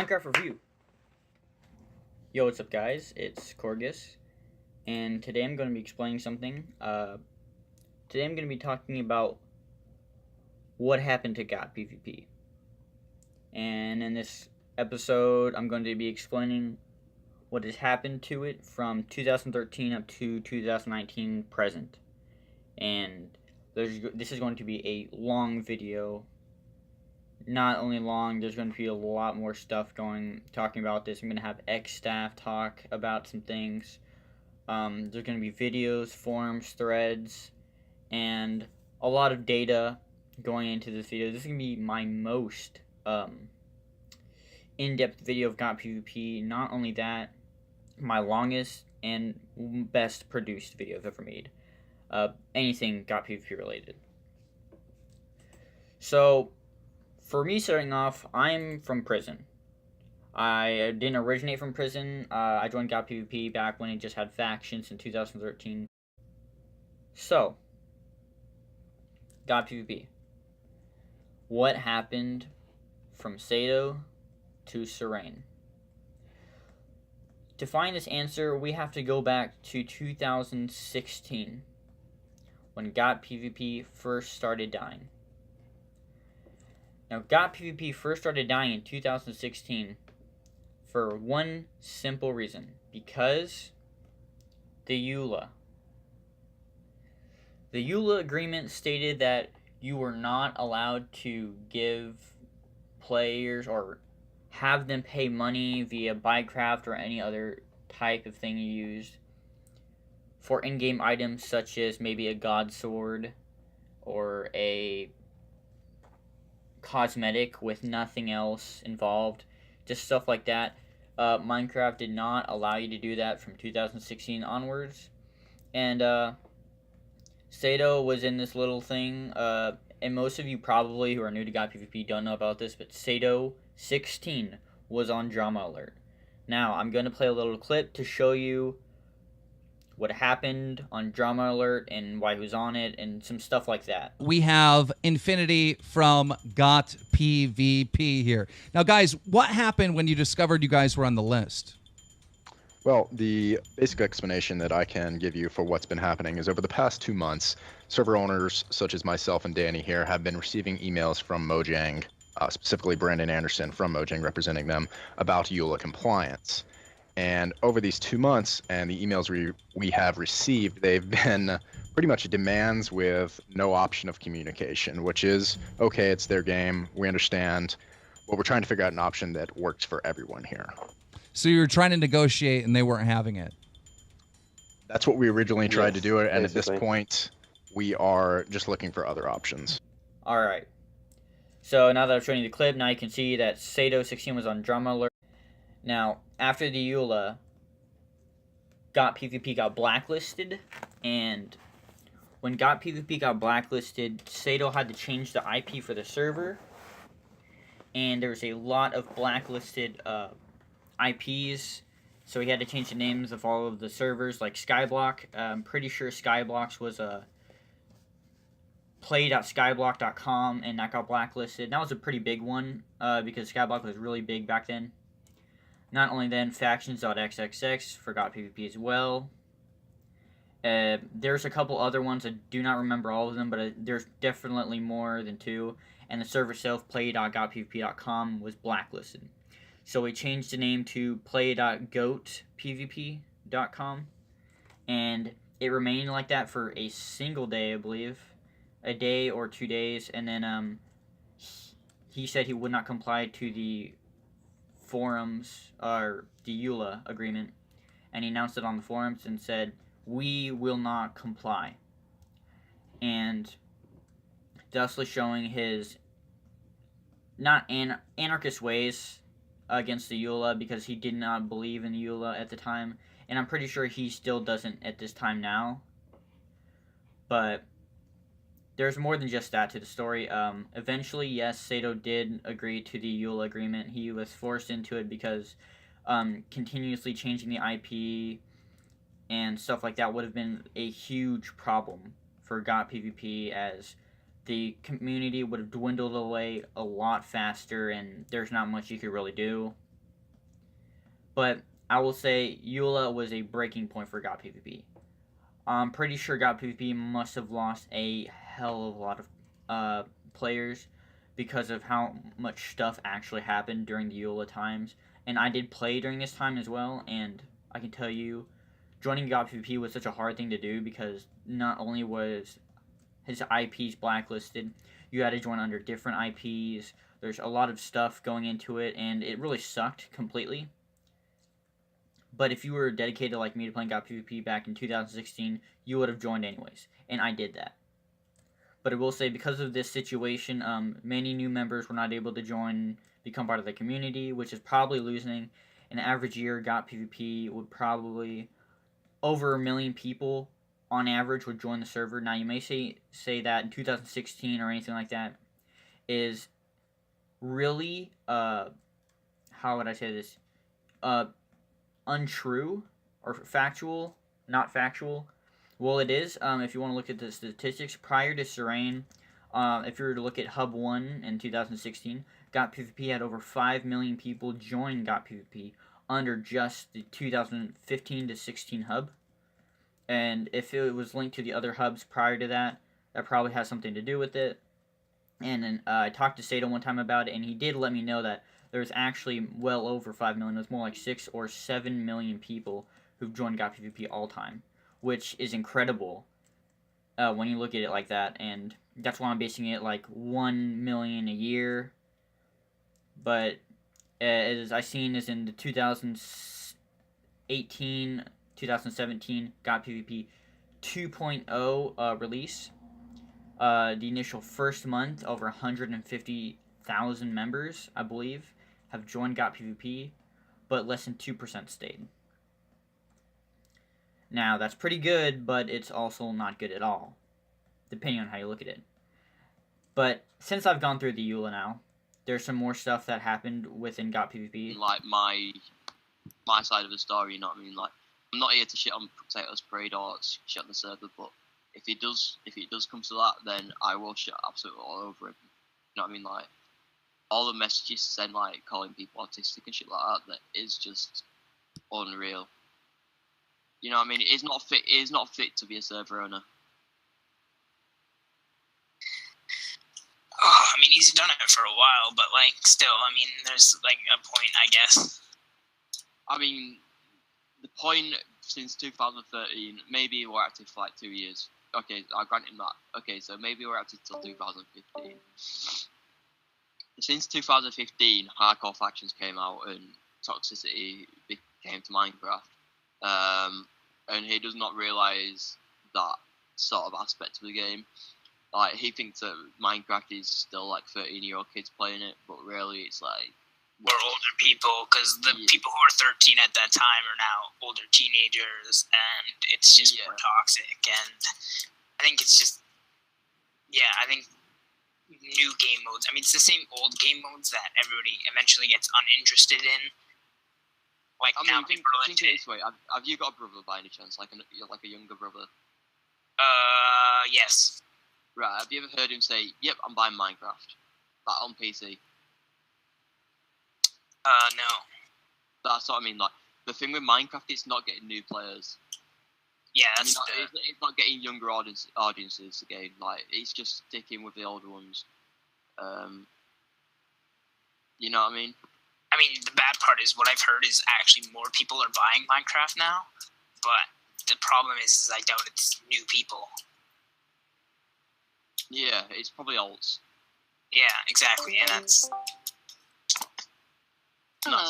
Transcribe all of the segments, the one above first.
Minecraft review. Yo, what's up, guys? It's Corgus, and today I'm going to be explaining something. Today I'm going to be talking about what happened to GotPvP. And in this episode, I'm going to be explaining what has happened to it from 2013 up to 2019 present. And this is going to be a long video. Not only long, there's going to be a lot more stuff talking about this. I'm going to have X-Staff talk about some things. There's going to be videos, forums, threads, and a lot of data going into this video. This is going to be my most in-depth video of GotPvP. Not only that, my longest and best produced video I've ever made. Anything GotPvP related. So, for me, starting off, I'm from prison. I didn't originate from prison. I joined GotPvP back when it just had factions in 2013. So, GotPvP. What happened from Sato to Serene? To find this answer, we have to go back to 2016, when GotPvP first started dying. Now, GotPvP first started dying in 2016 for one simple reason. Because the EULA. The EULA agreement stated that you were not allowed to give players or have them pay money via Bycraft or any other type of thing you used for in-game items such as maybe a god sword or a cosmetic with nothing else involved, just stuff like that. Minecraft did not allow you to do that from 2016 onwards, and Sato was in this little thing, and most of you probably who are new to GotPvP don't know about this, but Sato 16 was on Drama Alert. Now, I'm going to play a little clip to show you what happened on Drama Alert and why he was on it and some stuff like that. We have Infinity from GotPvP here. Now, guys, what happened when you discovered you guys were on the list? Well, the basic explanation that I can give you for what's been happening is over the past 2 months, server owners such as myself and Danny here have been receiving emails from Mojang, specifically Brandon Anderson from Mojang representing them, about EULA compliance. And over these 2 months and the emails we have received, they've been pretty much demands with no option of communication, which is, okay, it's their game, we understand, but we're trying to figure out an option that works for everyone here. So you were trying to negotiate and they weren't having it. That's what we originally tried to do, and basically. at this point, we are just looking for other options. Alright. So now that I've shown you the clip, now you can see that Sato 16 was on Drama Alert. Now, after the EULA, GotPvP got blacklisted, and when GotPvP got blacklisted, Sato had to change the IP for the server, and there was a lot of blacklisted IPs, so he had to change the names of all of the servers, like Skyblock. I'm pretty sure Skyblock was a play.skyblock.com, and that got blacklisted. That was a pretty big one, because Skyblock was really big back then. Not only then, factions.xxx for GotPvP as well. There's a couple other ones. I do not remember all of them, but there's definitely more than two. And the server itself, play.gotpvp.com, was blacklisted. So we changed the name to play.gotpvp.com. And it remained like that for a single day, I believe. A day or 2 days. And then he said he would not comply to the forums or the EULA agreement, and he announced it on the forums and said, we will not comply, and thusly showing his not anarchist ways against the EULA, because he did not believe in the EULA at the time, and I'm pretty sure he still doesn't at this time now. But there's more than just that to the story. Eventually, yes, Sato did agree to the EULA agreement. He was forced into it because continuously changing the IP and stuff like that would have been a huge problem for GotPvP, as the community would have dwindled away a lot faster, and there's not much you could really do. But I will say EULA was a breaking point for GotPvP. I'm pretty sure GotPvP must have lost a hell of a lot of players because of how much stuff actually happened during the EULA times. And I did play during this time as well, and I can tell you, joining GotPvP was such a hard thing to do because not only was his IPs blacklisted, you had to join under different IPs. There's a lot of stuff going into it, and it really sucked completely. But if you were dedicated like me to playing GotPvP back in 2016, you would have joined anyways, and I did that. But I will say, because of this situation, many new members were not able to join, become part of the community, which is probably losing. An average year, GotPvP would probably over 1 million people on average would join the server. Now you may say that in 2016 or anything like that is really how would I say this untrue or factual, not factual. Well, it is. If you want to look at the statistics prior to Serene, if you were to look at Hub 1 in 2016, GotPvP had over 5 million people join GotPvP under just the 2015 to 16 hub. And if it was linked to the other hubs prior to that, that probably has something to do with it. And then I talked to Sato one time about it, and he did let me know that there's actually well over 5 million. It's more like 6 or 7 million people who've joined GotPvP all time, which is incredible when you look at it like that. And that's why I'm basing it like 1 million a year. But as I seen is in the 2018, 2017 GotPvP 2.0 release. The initial first month, over 150,000 members, I believe, have joined GotPvP, but less than 2% stayed. Now, that's pretty good, but it's also not good at all, depending on how you look at it. But since I've gone through the EULA now, there's some more stuff that happened within GotPvP. Like my side of the story, you know what I mean? Like, I'm not here to shit on Potatoes Parade or shit on the server, but if it does come to that, then I will shit absolutely all over him. You know what I mean? Like, all the messages sent, like calling people autistic and shit like that is just unreal. You know what I mean? It is not fit to be a server owner. Oh, I mean, he's done it for a while, but like, still, I mean, there's like a point, I guess. I mean, the point since 2013, maybe we're active for like 2 years. Okay, I grant him that. Okay, so maybe we're active till 2015. Since 2015, hardcore factions came out and toxicity came to Minecraft. And he does not realise that sort of aspect of the game. Like, he thinks that Minecraft is still like 13-year-old kids playing it, but really it's like... Or older people, because the people who were 13 at that time are now older teenagers, and it's just more toxic. And I think it's just, I think new game modes. I mean, it's the same old game modes that everybody eventually gets uninterested in. Like, I now mean, people are think it this way. Have you got a brother by any chance? Like a younger brother? Yes. Right, have you ever heard him say, "Yep, I'm buying Minecraft"? That on PC? No. That's what I mean. Like, the thing with Minecraft, it's not getting new players. Yeah, it's not getting younger audiences again. Like, it's just sticking with the older ones. You know what I mean? I mean, the bad part is what I've heard is actually more people are buying Minecraft now, but the problem is I doubt it's new people. Yeah, it's probably alts. Yeah, exactly, and that's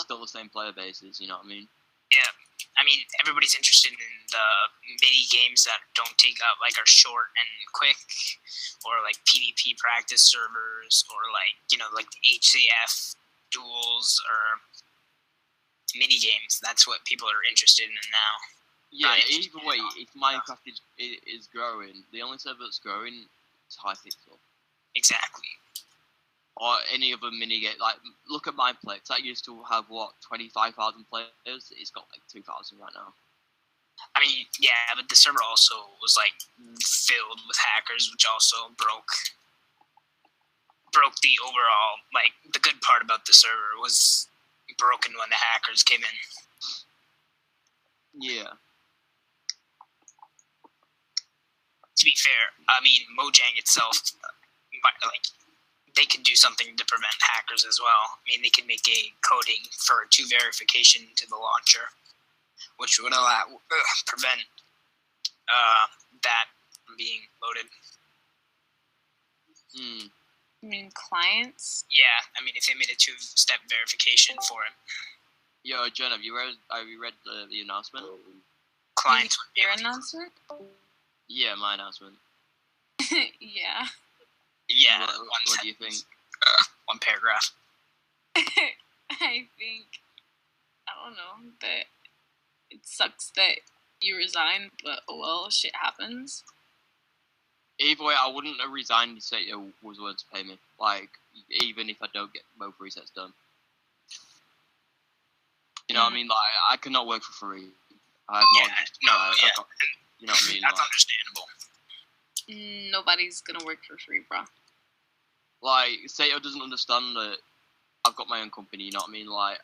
still the same player bases, you know what I mean? Yeah, I mean, everybody's interested in the mini games that don't take up, like, are short and quick, or like PvP practice servers, or like, you know, like the HCF duels, or mini games. That's what people are interested in now. Yeah, either way, if Minecraft is growing, the only server that's growing is Hypixel. Exactly. Or any other mini game. Like, look at Mineplex. That used to have, 25,000 players? It's got, 2,000 right now. I mean, yeah, but the server also was, filled with hackers, which also broke the overall, the good part about the server was broken when the hackers came in. Yeah. To be fair, I mean, Mojang itself, like, they could do something to prevent hackers as well. I mean, they could make a coding for 2 verification to the launcher, which would prevent that from being loaded. Hmm. You mean clients? Yeah, I mean, if they made a 2-step verification for it, Yo, Jen, have you read the announcement? clients would be Your able to- announcement? Yeah, my announcement. Yeah. Yeah, What do you think? one paragraph. I think, I don't know, that it sucks that you resigned, but oh well, shit happens. Either way, I wouldn't have resigned if it was willing to pay me. Like, even if I don't get both resets done. You know what I mean? Like, I cannot work for free. I have mortgages. No, yeah. You know what I mean? That's Like, understandable. Nobody's gonna work for free, bro. like, Sato doesn't understand that I've got my own company, you know what I mean? Like,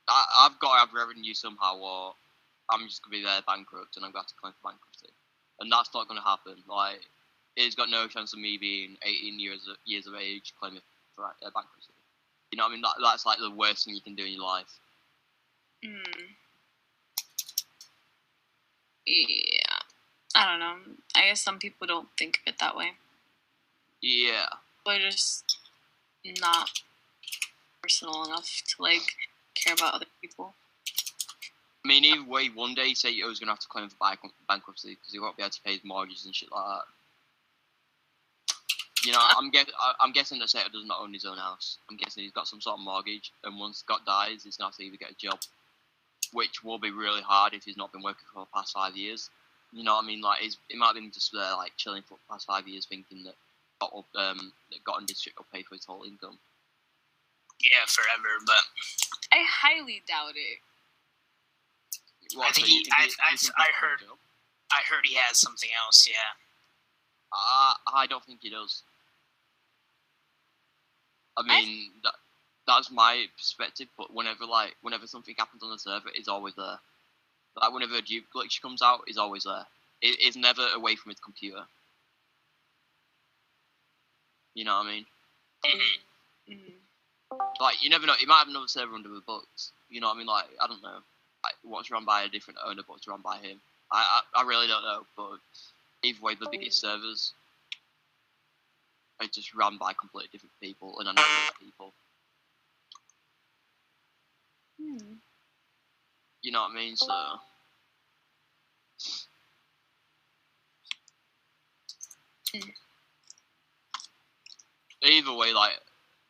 I've got to have revenue somehow, or I'm just going to be there bankrupt, and I'm going to have to claim for bankruptcy. And that's not going to happen. Like, it's got no chance of me being 18 years of age claiming for bankruptcy. You know what I mean? That's like the worst thing you can do in your life. Yeah. I don't know. I guess some people don't think of it that way. Yeah. They're just not personal enough to, like, care about other people. I mean, either way, one day Sato's going to have to claim for bankruptcy because he won't be able to pay his mortgages and shit like that. You know, I'm guessing that Sato does not own his own house. I'm guessing he's got some sort of mortgage, and once Scott dies, he's going to have to either get a job, which will be really hard if he's not been working for the past 5 years. You know what I mean? Like, it might have been just there, like, chilling for the past 5 years thinking that Gotten District will pay for his whole income. Yeah, forever, but I highly doubt it. What, I think so you think I he's heard- got a job? I heard he has something else, yeah. I don't think he does. I mean, that's my perspective, but whenever something happens on the server, it's always there. Like, whenever a dupe glitch comes out, it's always there. It's never away from his computer. You know what I mean? Like, you never know. He might have another server under the books. You know what I mean? Like, I don't know. Like, what's run by a different owner, what's run by him. I really don't know, but either way, the biggest servers are just run by completely different people, and I know those people. You know what I mean? So, either way, like,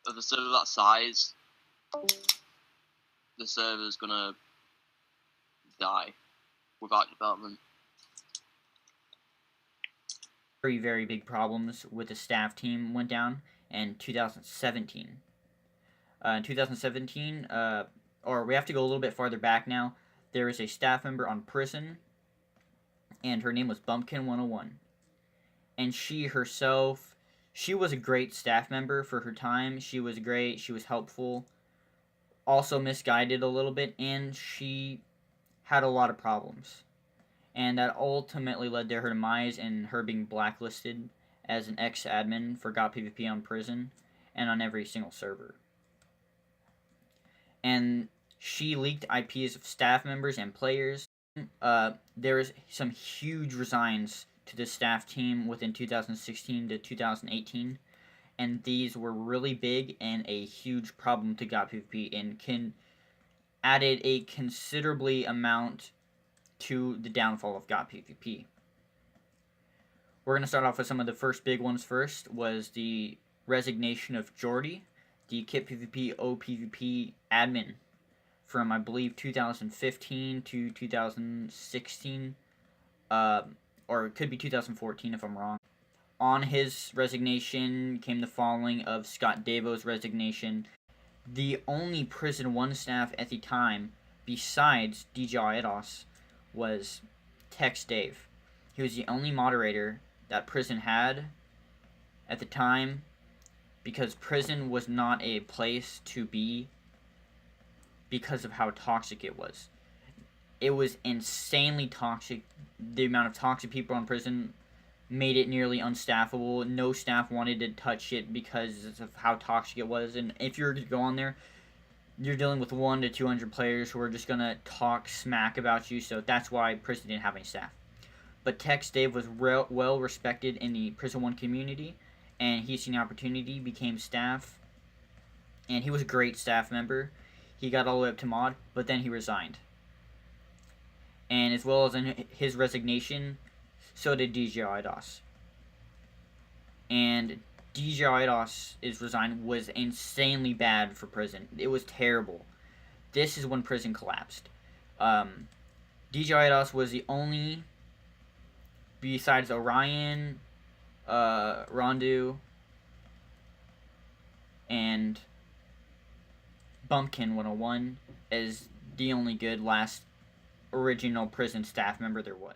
if the server that size, the server's gonna die without development. Very, very big problems with the staff team went down in 2017. In 2017, or we have to go a little bit farther back now, there was a staff member on Prison, and her name was Bumpkin 101. And she herself, she was a great staff member for her time. She was great, she was helpful, also misguided a little bit, and she had a lot of problems. And that ultimately led to her demise and her being blacklisted as an ex-admin for GotPvP on Prison and on every single server. And she leaked IPs of staff members and players. There was some huge resigns to the staff team within 2016 to 2018, and these were really big and a huge problem to GotPvP, and added a considerably amount to the downfall of GotPvP. We're going to start off with some of the first big ones first, was the resignation of Jordy, the KitPvP OPVP admin, from, I believe, 2015 to 2016, or it could be 2014 if I'm wrong. On his resignation came the following of Scott Davo's resignation. The only Prison 1 staff at the time, besides DJ Edos, was Tex Dave. He was the only moderator that Prison had at the time, because Prison was not a place to be because of how toxic it was. it was insanely toxic. The amount of toxic people in prison made it nearly unstaffable. No staff wanted to touch it because of how toxic it was. And if you were to go on there, you're dealing with 100 to 200 players who are just gonna talk smack about you. So that's why prison didn't have any staff. But Tex Dave was well respected in the Prison 1 community, and he seen the opportunity, became staff, and he was a great staff member. He got all the way up to mod, but then he resigned. And as well as in his resignation, so did DJ Idos. And DJ Idos' resign was insanely bad for prison. It was terrible. This is when prison collapsed. DJ Idos was the only, besides Orion, Rondu, and Bumpkin 101, as the only good last original prison staff member there was.